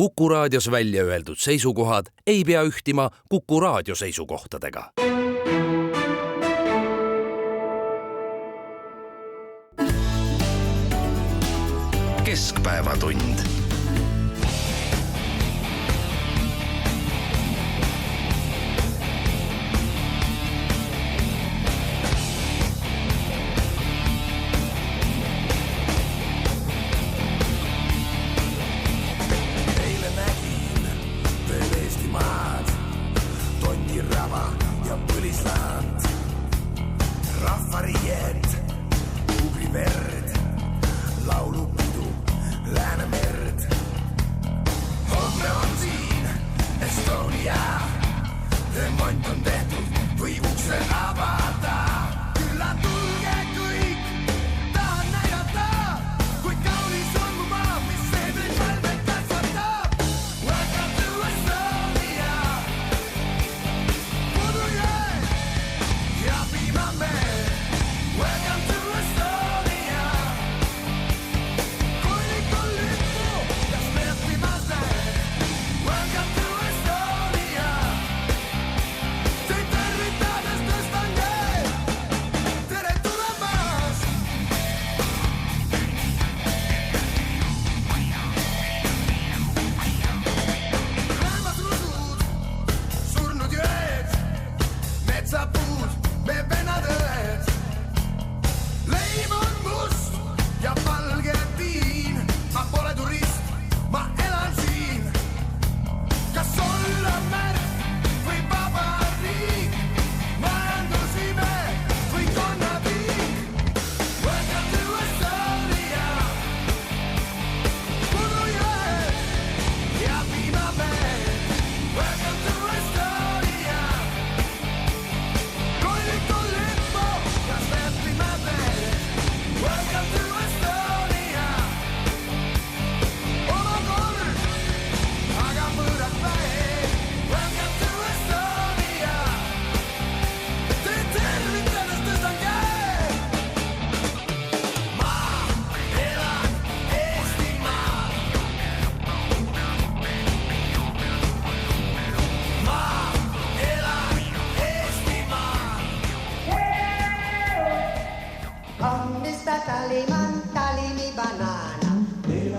Kuku Raadios välja öeldud seisukohad ei pea ühtima Kuku Raadio seisukohtadega. Keskpäevatund.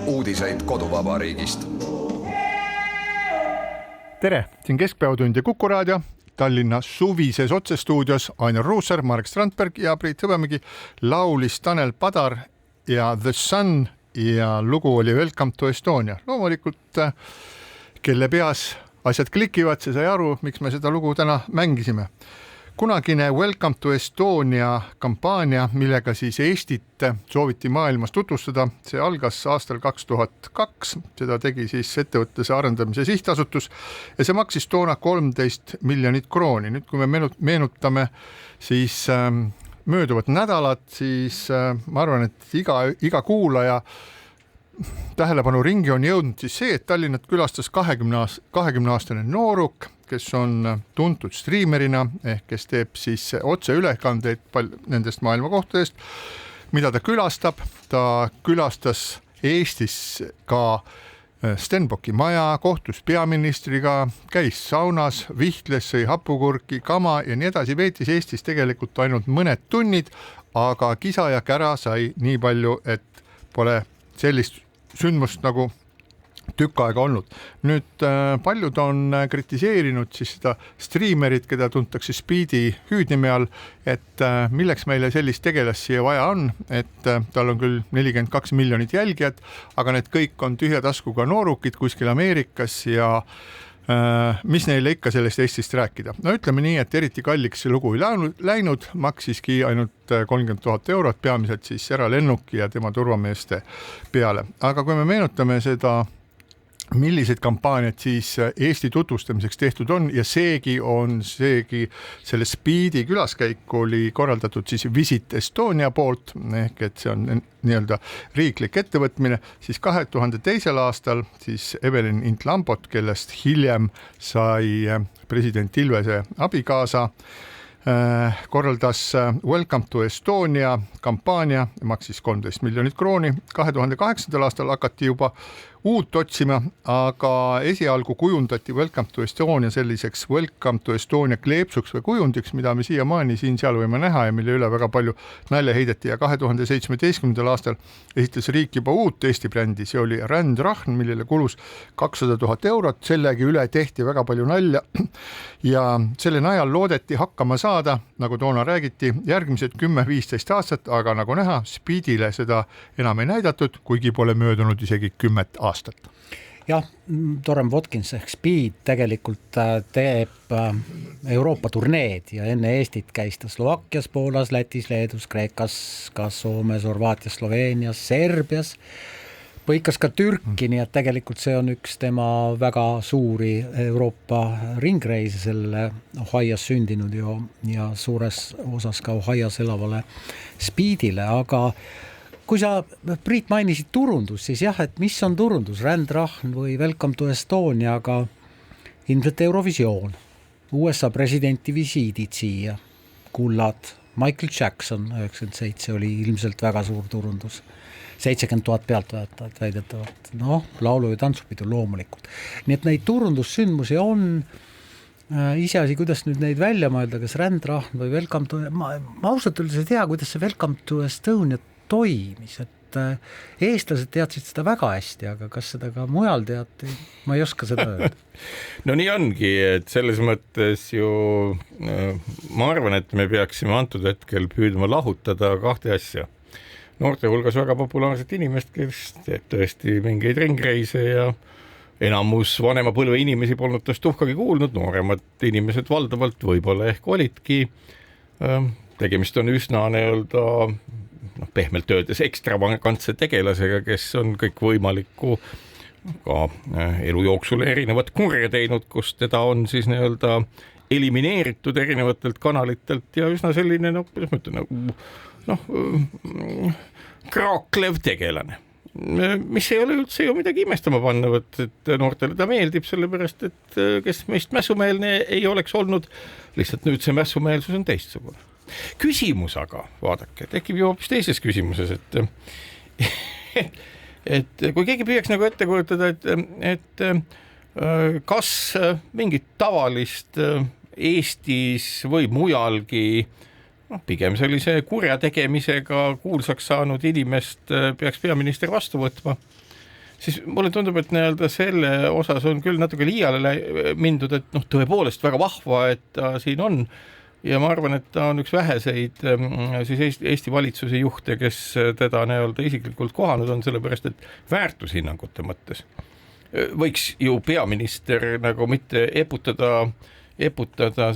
Uudiseid koduvabariigist. Tere, siin Keskpäevatund ja Kuku Raadio. Tallinna suvises otsestuudios Ainar Ruussaar, Marek Strandberg ja Priit Hõbemägi. Laulis Tanel Padar ja The Sun ja lugu oli Welcome to Estonia. Loomulikult, kelle peas asjad klikivad, see sai aru, miks me seda lugu täna mängisime. Kunagine Welcome to Estonia kampaania, millega siis Eestit sooviti maailmas tutvustada, see algas aastal 2002, seda tegi siis ettevõtluse arendamise sihtasutus ja see maksis toona 13 miljonit krooni. Nüüd, kui me meenutame siis mööduvat nädalat, siis ma arvan, et iga kuulaja tähelepanu ringi on jõudnud siis see, et Tallinnat külastas 20-aastane nooruk, kes on tuntud striimerina, kes teeb siis otseülekandeid nendest maailma kohtadest, mida ta külastab. Ta külastas Eestis ka Stenbocki maja, kohtus peaministriga, käis saunas, vihtles, sõi hapukurki, kama ja nii edasi. Veetis Eestis tegelikult ainult mõned tunnid, aga kisa ja kära sai nii palju, et pole sellist sündmust nagu tükk aega olnud. Nüüd paljud on kritiseerinud siis seda striimerit, keda tuntakse Speedi hüüdnime all, et milleks meile sellist tegelast siia vaja on, et tal on küll 42 miljonit jälgijat, aga need kõik on tühja taskuga noorukid kuskil Ameerikas ja mis neile ikka sellest Eestist rääkida. No ütleme nii, et eriti kalliks see lugu ei läinud, maksiski ainult 30 000 eurot, peamiselt siis eralennuki ja tema turvameeste peale. Aga kui me meenutame seda, millised kampaaniad siis Eesti tutvustamiseks tehtud on ja seegi selle Speedi külaskäik oli korraldatud siis Visit Estonia poolt, ehk et see on nii-öelda riiklik ettevõtmine, siis 2002. aastal siis Evelyn Int-Lambot, kellest hiljem sai president Ilvese abikaasa, korraldas Welcome to Estonia kampaania, maksis 13 miljonit krooni. 2008. aastal hakati juba uut otsima, aga esialgu kujundati Welcome to Estonia selliseks Welcome to Estonia kleepsuks või kujundiks, mida me siiamaani siin-seal võime näha ja mille üle väga palju nalja heideti ja 2017. aastal esitas riik juba uut Eesti brändi, see oli Rändrahn, millele kulus 200 000 eurot, sellegi üle tehti väga palju nalja ja selle najal loodeti hakkama saada, nagu toona räägiti, järgmised 10-15 aastat, aga nagu näha, Speedile seda enam ei näidatud, kuigi pole möödunud isegi 10 aastat. Jah, Dorem Watkins ehk Speed tegelikult teeb Euroopa turneed ja enne Eestit käis ta Slovakkias, Poolas, Lätis, Leedus, Kreekas, ka Soomes, Horvaatias, Sloveenias, Serbias, põikas ka Türki, nii et tegelikult see on üks tema väga suuri Euroopa ringreise selle Ohio's sündinud ja suures osas ka Ohio's elavale Speedile, aga kui sa, Priit, mainisid turundus, siis jah, et mis on turundus, Rändrahn või Welcome to Estonia, aga ilmselt Eurovisioon, USA presidenti visiidid siia, kullad, Michael Jackson 97 oli ilmselt väga suur turundus, 70 000 pealtvaatajat väidetavalt, laulu- ja tantsupidu loomulikult. Nii et neid turundussündmusi on iseasi, kuidas nüüd neid välja mõelda, kas Rändrahn või Welcome to, ma ausalt öeldes ei tea, kuidas see Welcome to Estonia toimis, et eestlased teadsid seda väga hästi, aga kas seda ka mujal teati, ma ei oska seda öelda. No nii ongi, et selles mõttes ju ma arvan, et me peaksime antud hetkel püüdma lahutada kahte asja. Noorte hulgas väga populaarset inimest, kes teeb tõesti mingeid ringreise ja enamus vanema põlve inimesi polnud tast tuhkagi kuulnud, nooremad inimesed valdavalt võib-olla ehk olidki. Tegemist on üsna pehmelt öeldes ekstravagantse tegelasega, kes on kõik võimalikku ka elu jooksul erinevat kurja teinud, kus teda on siis elimineeritud erinevatelt kanalitelt ja üsna selline, kuidas ma ütlen, kraaklev tegelane. Mis ei ole üldse ju midagi imestama panna, et noortele ta meeldib, sellepärast, et kes meist mässumeelne ei oleks olnud, lihtsalt nüüd see mässumeelsus on teistsugune. Küsimus aga, vaadake, tekib ju hoopis teises küsimuses, et kui keegi püüaks nagu ette kujutada, et kas mingit tavalist Eestis või mujalgi pigem sellise kurja tegemisega kuulsaks saanud inimest peaks peaminister vastu võtma, siis mulle tundub, et selle osas on küll natuke liiale mindud, et tõepoolest väga vahva, et ta siin on. Ja ma arvan, et ta on üks väheseid siis Eesti valitsuse juhte, kes teda isiklikult kohanud on, sellepärast, et väärtushinnangute mõttes võiks ju peaminister nagu mitte eputada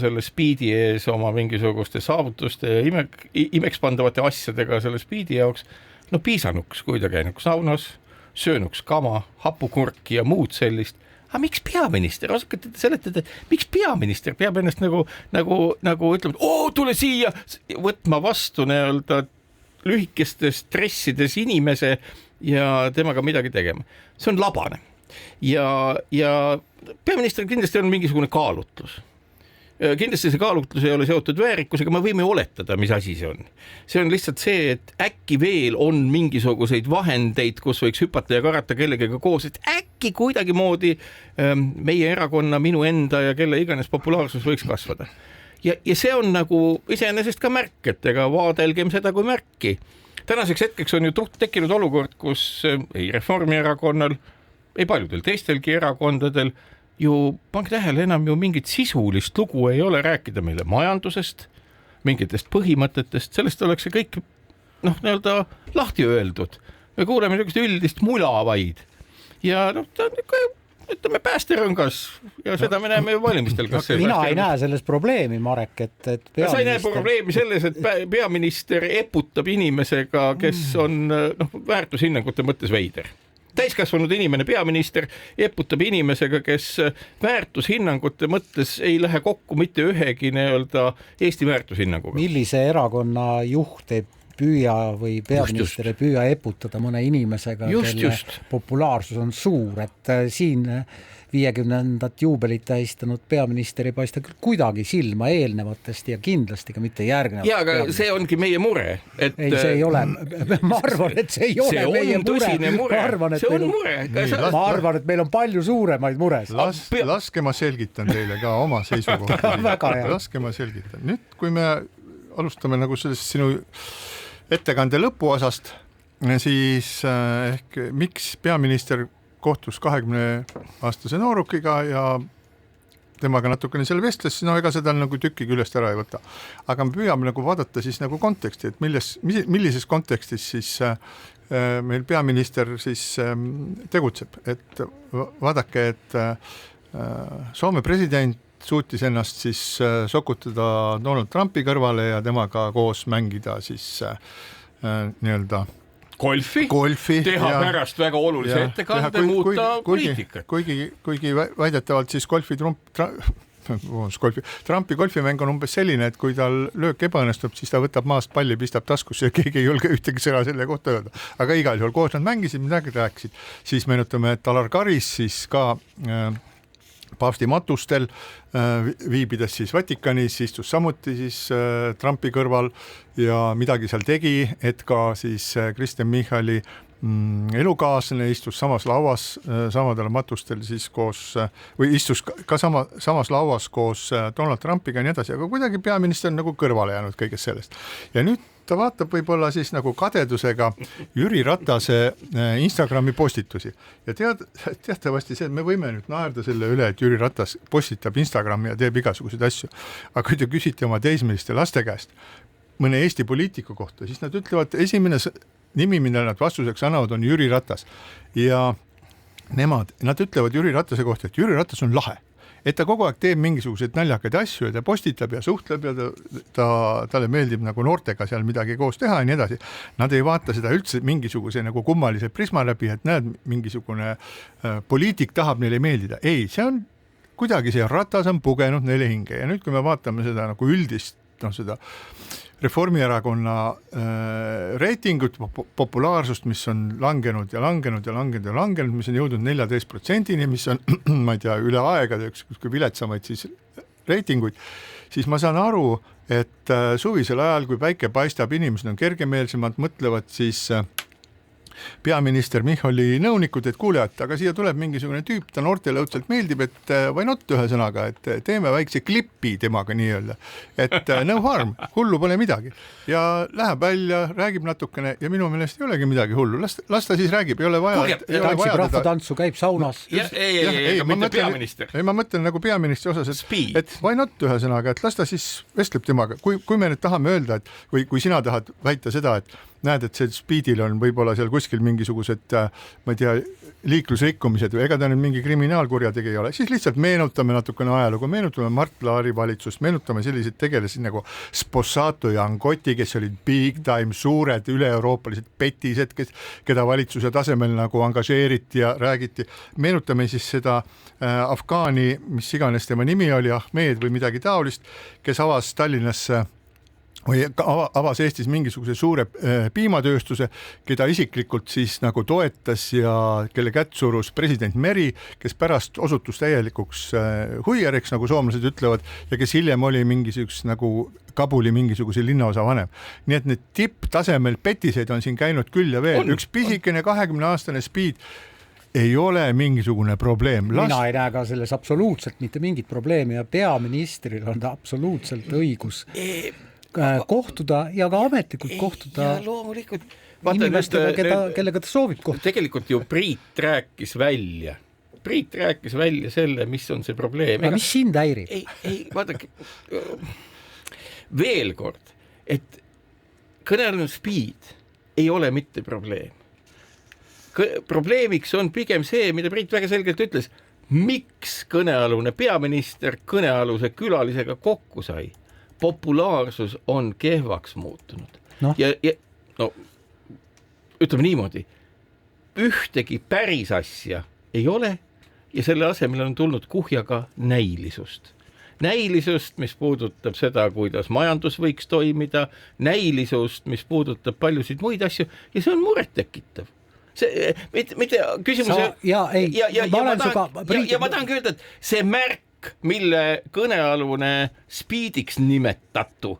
selle Speedi ees oma mingisuguste saavutuste ja imekspandavate asjadega selle Speedi jaoks, piisanuks, kui ta käinuks saunas, söönuks kama, hapukurki ja muud sellist. Aga miks peaminister, oskate seletada, miks peaminister peab ennast nagu ütlema, tule siia, võtma vastu lühikestes stressides inimese ja temaga midagi tegema. See on labane. Ja peaminister kindlasti on mingisugune kaalutlus. Kindlasti see kaalutlus ei ole seotud väärikusega, me võime oletada, mis asi see on. See on lihtsalt see, et äkki veel on mingisuguseid vahendeid, kus võiks hüpata ja karata kellegagi koos, et äkki kuidagi moodi meie erakonna, minu enda ja kelle iganes populaarsus võiks kasvada. Ja see on nagu iseenesest ka märk, et ega vaadelgem seda kui märki. Tänaseks hetkeks on ju tekkinud olukord, kus ei Reformierakonnal, ei paljudel teistelgi erakondadel ju pange tähele, enam ju mingit sisulist lugu ei ole rääkida meile majandusest, mingitest põhimõtetest, sellest oleks see kõik lahti öeldud. Me kuuleme niisugust üldist mula vaid. Ja ta on ütleme päästerõngas ja seda me näeme ju valimistel. Mina ei näe selles probleemi, Marek, et peaminister... Sa ei näe probleemi selles, et peaminister eputab inimesega, kes on väärtushinnangute mõttes veider. Täiskasvanud inimene peaminister eputab inimesega, kes väärtushinnangute mõttes ei lähe kokku mitte ühegi Eesti väärtushinnanguga. Millise erakonna juht püüa või peaminister ei püüa eputada mõne inimesega, kelle populaarsus on suur, et siin 50. juubelit tähistanud peaminister ei paista küll kuidagi silma eelnevatest ja kindlasti ka mitte järgnevatest. Ja, aga see ongi meie mure. Et... Ei, see ei ole. Ma arvan, et see ei ole meie mure. Ma arvan, et meil on palju suuremaid mures. Laske ma selgitan teile ka oma seisukohta. Laske ma selgitan. Nüüd, kui me alustame nagu sellest sinu ettekande lõpuosast, siis ehk miks peaminister kohtus 20-aastase noorukiga ja temaga natukene seal vestles, siis ega seda nagu tükki küljest ära ei võta. Aga me püüame nagu vaadata siis nagu konteksti, et millises kontekstis siis meil peaminister siis tegutseb. Et vaadake, et Soome president suutis ennast siis sokutada Donald Trumpi kõrvale ja temaga koos mängida siis nii-öelda golfi teha pärast väga olulise ettekande, muuta poliitikat. Kuigi väidetavalt siis Trumpi golfimäng on umbes selline, et kui tal löök ebaõnnestub, siis ta võtab maast palli, pistab taskusse ja keegi ei julge ühtegi sõna selle kohta öelda. Aga igal juhul koos nad mängisid, midagi rääkisid. Siis meenutame, et Alar Karis siis ka paavsti matustel viibides siis Vatikanis, istus samuti siis Trumpi kõrval ja midagi seal tegi, et ka siis Kristen Michali elukaaslane istus samas lauas samadel matustel siis koos või istus ka samas lauas koos Donald Trumpiga ja nii edasi, aga kuidagi peaminister on nagu kõrvale jäänud kõigest sellest. Ja nüüd ta vaatab võib-olla siis nagu kadedusega Jüri Ratase Instagrami postitusi. Ja teatavasti see, et me võime nüüd naerda selle üle, et Jüri Ratas postitab Instagrami ja teeb igasuguseid asju. Aga kui te küsite oma teismeliste laste käest mõne Eesti poliitiku kohta, siis nad ütlevad, esimene nimi, mille nad vastuseks annavad, on Jüri Ratas. Ja nad ütlevad Jüri Ratase kohta, et Jüri Ratas on lahe. Et ta kogu aeg teeb mingisuguseid naljakaid asju ja ta postitab ja suhtleb ja talle meeldib nagu noortega seal midagi koos teha ja nii edasi. Nad ei vaata seda üldse mingisuguse nagu kummalise prisma läbi, et näed, mingisugune poliitik tahab neile meeldida. Ei, see on kuidagi see Ratas on pugenud neile hinge ja nüüd, kui me vaatame seda nagu üldist, seda Reformierakonna reitingut, populaarsust, mis on langenud, mis on jõudnud 14%-ni, mis on, ma ei tea, üle aegade üks viletsamaid siis reitinguid, siis ma saan aru, et suvisel ajal, kui päike paistab, inimesed on kergemeelsemad, mõtlevad siis peaminister Michali nõunikud, et kuule, et aga siia tuleb mingisugune tüüp, ta noortele õudselt meeldib, et why not ühe sõnaga, et teeme väikse klippi temaga nii-öelda, et no harm, hullu pole midagi. Ja läheb välja, räägib natukene ja minu meelest ei olegi midagi hullu. Las ta siis räägib, ei ole vaja. Tantsib rahvatantsu, käib saunas. Ei, mitte peaminister. Ei, ma mõtlen nagu peaministri osas, et why not ühe sõnaga, et las ta siis vestleb temaga. Kui me nüüd tahame öelda, et või kui sina tahad väita seda, et näed, et see Speedil on võib-olla seal kuskil mingisugused, ma ei tea, liiklusrikkumised või ega ta nüüd mingi kriminaalkurjategi ei ole, siis lihtsalt meenutame natukene ajalugu, meenutame Mart Laari valitsust, meenutame selliseid tegelasi nagu Spossato ja Angotti, kes olid big time, suured üle-euroopalised petised, keda valitsuse tasemel nagu angažeeriti ja räägiti. Meenutame siis seda Afgaani, mis iganes tema nimi oli, Ahmed või midagi taolist, kes avas Tallinnas või avas Eestis mingisuguse suure piimatööstuse, keda isiklikult siis nagu toetas ja kelle kätt surus president Meri, kes pärast osutus täielikuks huieriks, nagu soomlased ütlevad, ja kes hiljem oli mingisugus nagu Kabuli mingisuguse linnaosa vanem. Nii et need tipptasemel petiseid on siin käinud küll ja veel. Üks pisikene 20-aastane Speed ei ole mingisugune probleem. Mina ei näe ka selles absoluutselt mitte mingit probleemi ja peaministril on absoluutselt õigus kohtuda ja ka ametlikult kohtuda ja loomulikult inimestega, kellega ta soovib kohtuda. Tegelikult ju Priit rääkis välja selle, mis on see probleem. Aga mis sind häirib? Ei, vaadake, veel kord, et kõnealune Speed ei ole mitte probleem. Probleemiks on pigem see, mida Priit väga selgelt ütles, miks kõnealune peaminister kõnealuse külalisega kokku sai. Populaarsus on kehvaks muutunud. Ja ütleme niimoodi, ühtegi päris asja ei ole ja selle asemel on tulnud kuhjaga näilisust. näilisust, mis puudutab seda, kuidas majandus võiks toimida, näilisust, mis puudutab paljusid muid asju ja see on murettekitav. See, mitte küsimuse... Ma tahangi öelda, et see märk, mille kõnealune Speediks nimetatu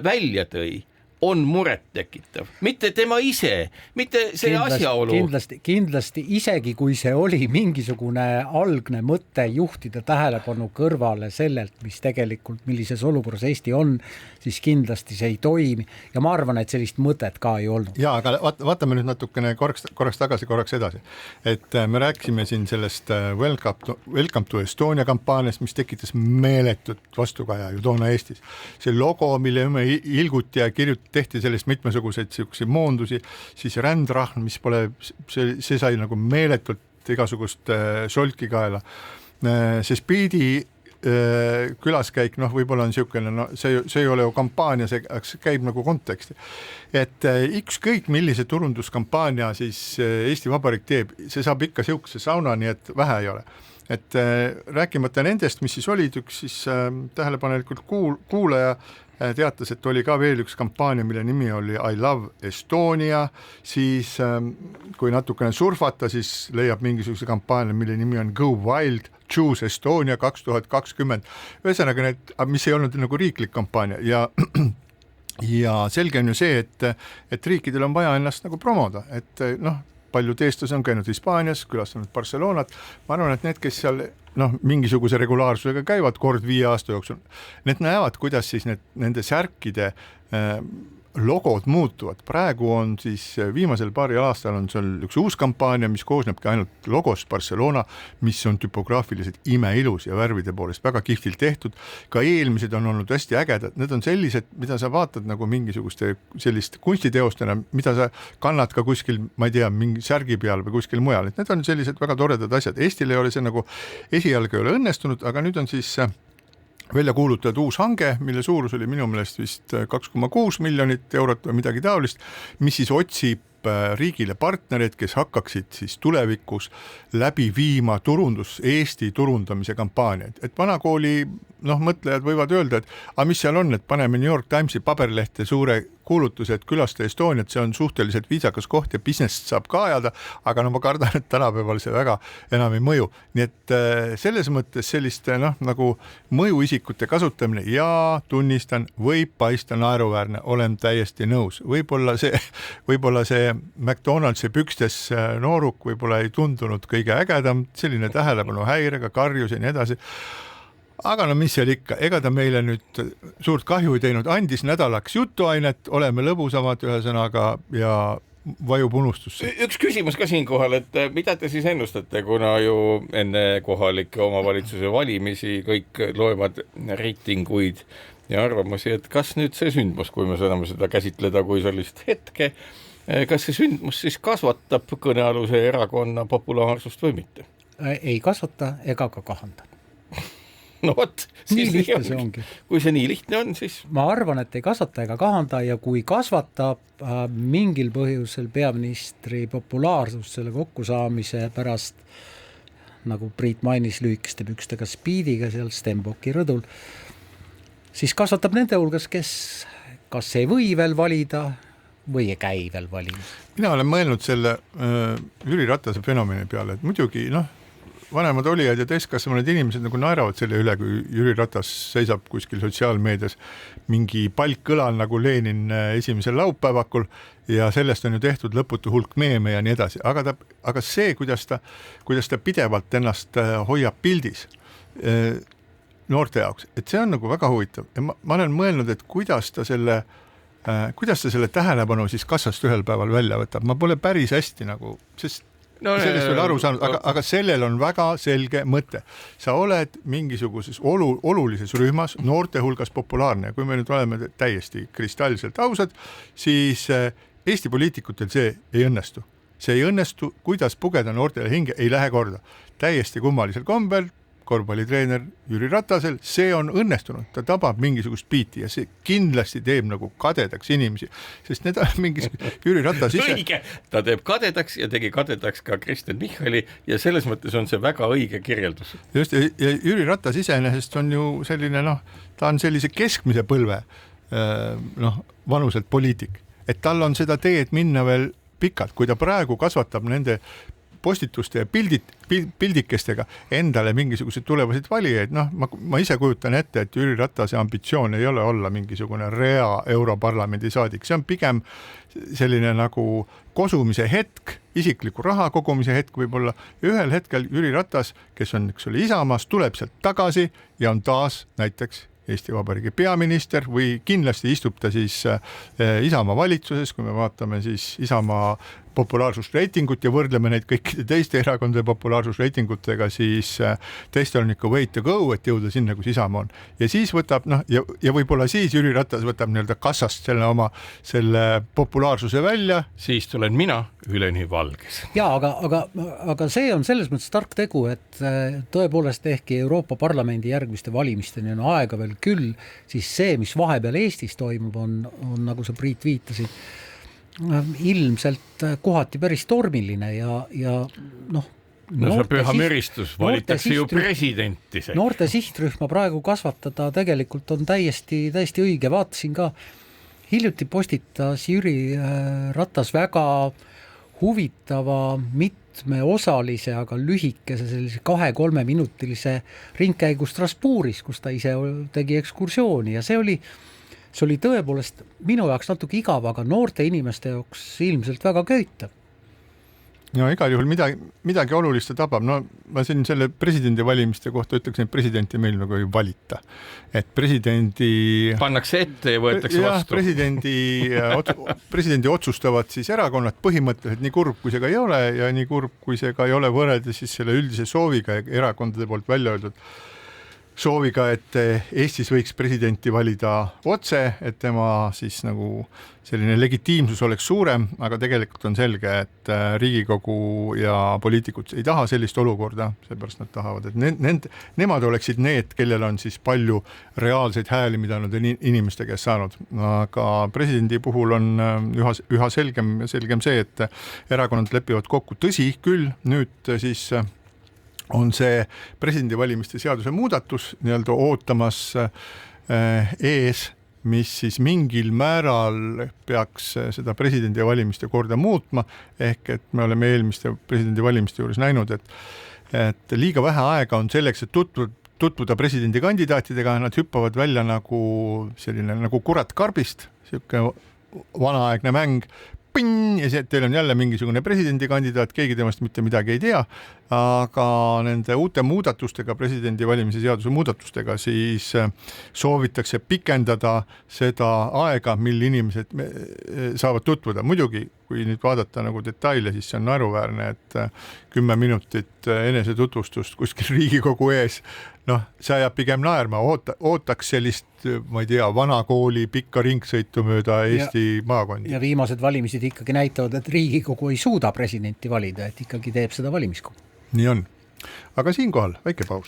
välja tõi, on murettekitav, mitte tema ise, mitte see asjaolu. Kindlasti isegi kui see oli mingisugune algne mõte juhtida tähelepanu kõrvale sellelt, mis tegelikult, millises olukorras Eesti on, siis kindlasti see ei toimi ja ma arvan, et sellist mõtet ka ei olnud. Ja, aga vaatame nüüd natukene korraks tagasi, korraks edasi. Et me rääkisime siin sellest Welcome to Estonia kampaaniast, mis tekitas meeletut vastukaja ju toona Eestis. See logo, mille me ilguti ja tehti sellest mitmesuguseid moondusi, siis rändrahn, mis pole, see sai nagu meeletult igasugust solki kaela. See Speedi külaskäik, võib-olla on siukene, see ei ole ju kampaania, see käib nagu konteksti. Et ükskõik millise turunduskampaania siis Eesti Vabariik teeb, see saab ikka siukse sauna, nii et vähe ei ole. Et rääkimata nendest, mis siis olid, üks siis tähelepanelikult kuulaja teatas, et oli ka veel üks kampaania, mille nimi oli I Love Estonia, siis kui natukene surfata, siis leiab mingisuguse kampaania, mille nimi on Go Wild, Choose Estonia 2020. Ühesõnaga need, mis ei olnud nagu riiklik kampaania ja selge on ju see, et riikidel on vaja ennast nagu promoda, et paljud eestlasi on käinud Hispaanias, külastanud Barcelonat, ma arvan, et need, kes seal mingisuguse regulaarsusega käivad kord 5 aasta jooksul, need näevad, kuidas siis nende särkide logod muutuvad. Praegu on siis viimasel paaril aastal on seal üks uus kampaania, mis koosnebki ainult logost Barcelona, mis on typograafiliselt imeilus ja värvide poolest väga kihvtilt tehtud. Ka eelmised on olnud hästi ägedad. Need on sellised, mida sa vaatad nagu mingisuguste sellist kunstiteostena, mida sa kannad ka kuskil, ma ei tea, mingi särgi peal või kuskil mujal. Et need on sellised väga toredad asjad. Eestil ei ole see nagu esialgu ei ole õnnestunud, aga nüüd on siis välja kuulutatud uus hange, mille suurus oli minu meelest vist 2,6 miljonit eurot või midagi taolist, mis siis otsib riigile partnerid, kes hakkaksid siis tulevikus läbi viima Eesti turundamise kampaaniaid. Et vanakooli mõtlejad võivad öelda, et mis seal on, et paneme New York Timesi paberlehte suure kuulutuse, et külasta Estoniat, see on suhteliselt viisakas koht ja business saab ka ajada, aga ma kardan, et tänapäeval see väga enam ei mõju. Nii et selles mõttes selliste nagu mõjuisikute kasutamine ja tunnistan, võib paista naeruväärne, olen täiesti nõus. Võib-olla see McDonaldsi pükstes nooruk võib-olla ei tundunud kõige ägedam, selline tähelepanu häirega, karjus ja nii edasi. Aga mis seal ikka, ega ta meile nüüd suurt kahju ei teinud, andis nädalaks jutuainet, oleme lõbusamad ühesõnaga ja vajub unustusse. Üks küsimus ka siinkohal, et mida te siis ennustate, kuna ju enne kohalike omavalitsuse valimisi kõik loevad reitinguid ja arvamusi, et kas nüüd see sündmus, kui me saame seda käsitleda kui sellist hetke, kas see sündmus siis kasvatab kõnealuse erakonna populaarsust või mitte? Ei kasvata ega ka kahanda. No võt, nii lihtne see ongi. Kui see nii lihtne on, siis... Ma arvan, et ei kasvata ega kahanda ja kui kasvatab mingil põhjusel peaministri populaarsus selle kokkusaamise pärast, nagu Priit mainis lühikeste pükstega Speediga seal Stenbocki rõdul, siis kasvatab nende hulgas, kes kas ei või veel valida või ei käi veel valida. Mina olen mõelnud selle Jüri Ratase fenomeni peale, et muidugi vanemad olijad ja täiskasvanud inimesed nagu naeravad selle üle, kui Jüri Ratas seisab kuskil sotsiaalmeedias mingi palkkõlal nagu Lenin esimesel laupäevakul ja sellest on ju tehtud lõputu hulk meeme ja nii edasi. Aga see, kuidas ta pidevalt ennast hoiab pildis noorte jaoks, et see on nagu väga huvitav. Ja ma olen mõelnud, et kuidas ta selle tähelepanu siis kassast ühel päeval välja võtab. Ma pole päris hästi nagu, sest sellest veel aru saanud, aga sellel on väga selge mõte. Sa oled mingisuguses olulises rühmas, noorte hulgas populaarne ja kui me nüüd oleme täiesti kristalselt ausad, siis Eesti poliitikutel see ei õnnestu. See ei õnnestu, kuidas pugeda noortele hinge, ei lähe korda. Täiesti kummalisel kombel korvpallitreener Jüri Ratasel, see on õnnestunud, ta tabab mingisugust biiti ja see kindlasti teeb nagu kadedaks inimesi, sest need on Jüri Ratas ise. Õige, ta teeb kadedaks ja tegi kadedaks ka Kristen Michali ja selles mõttes on see väga õige kirjeldus. Just, ja Jüri Ratas iseenesest on ju selline, ta on sellise keskmise põlve vanuselt poliitik, et tal on seda teed minna veel pikalt, kui ta praegu kasvatab nende postituste ja pildikestega endale mingisuguseid tulevasid valijaid, ma ise kujutan ette, et Jüri Ratase ambitsioon ei ole olla mingisugune rea Europarlamendi saadik, see on pigem selline nagu kosumise hetk, isikliku raha kogumise hetk võib-olla, ja ühel hetkel Jüri Ratas, kes on Isamaas, tuleb sealt tagasi ja on taas näiteks Eesti Vabariigi peaminister või kindlasti istub ta siis Isamaa valitsuses, kui me vaatame siis Isamaa populaarsusreitingut ja võrdleme neid kõikide teiste erakondade populaarsusreitingutega, siis teistel on ikka way to go, et jõuda sinna, kus Isamaa on. Ja siis võtab, ja võib-olla siis Jüri Ratas võtab nii-öelda kassast selle populaarsuse välja. Siis tulen mina üleni valges. Ja, aga see on selles mõttes tark tegu, et tõepoolest ehkki Euroopa Parlamendi järgmiste valimisteni on aega veel küll, siis see, mis vahepeal Eestis toimub, on nagu sa Priit viitasid, ilmselt kohati päris tormiline ja see on püha müristus, valitakse ju presidenti. Noorte sihtrühma praegu kasvatada tegelikult on täiesti õige. Vaatasin ka, hiljuti postitas Jüri Ratas väga huvitava mitmeosalise, aga lühikese sellise 2-3 minutilise ringkäigu Strasbourgis, kus ta ise tegi ekskursiooni ja see oli tõepoolest minu jaoks natuke igav, aga noorte inimeste jaoks ilmselt väga köitav. No igal juhul midagi olulist tabab. Ma siin selle presidendivalimiste kohta ütleksin, et presidenti meil nagu ei valita. Et presidendi pannakse ette ja võetakse vastu. Presidendi otsustavad siis erakonnad põhimõtteliselt, nii kurb kui see ka ei ole ja nii kurb kui see ka ei ole võrreldes siis selle üldise sooviga erakondade poolt välja öeldud sooviga, et Eestis võiks presidenti valida otse, et tema siis nagu selline legitiimsus oleks suurem, aga tegelikult on selge, et Riigikogu ja poliitikud ei taha sellist olukorda, seepärast nad tahavad, et nemad oleksid need, kellel on siis palju reaalseid hääli, mida nad on inimeste käest saanud. Aga presidendi puhul on üha selgem see, et erakonnad lepivad kokku, tõsi küll, nüüd siis on see presidendivalimiste seaduse muudatus nii-öelda ootamas ees, mis siis mingil määral peaks seda presidendivalimiste korda muutma, ehk et me oleme eelmiste presidendivalimiste juures näinud, et liiga vähe aega on selleks, et tutvuda presidendikandidaatidega, nad hüppavad välja nagu selline nagu kurat karbist, selline vanaaegne mäng, ja see, et teil on jälle mingisugune presidendikandidaat, keegi temast mitte midagi ei tea, aga nende uute muudatustega, presidendivalimise seaduse muudatustega, siis soovitakse pikendada seda aega, mil inimesed saavad tutvuda. Muidugi, kui nüüd vaadata nagu detaile, siis see on naeruväärne, et 10 minutit enese tutvustust kuskil Riigikogu ees, see ajab pigem naerma, ootaks sellist, ma ei tea, vanakooli pikka ringsõitu mööda Eesti maakondi. Ja viimased valimised ikkagi näitavad, et Riigikogu ei suuda presidenti valida, et ikkagi teeb seda valimiskogu. Nii on. Aga siinkohal väike paus.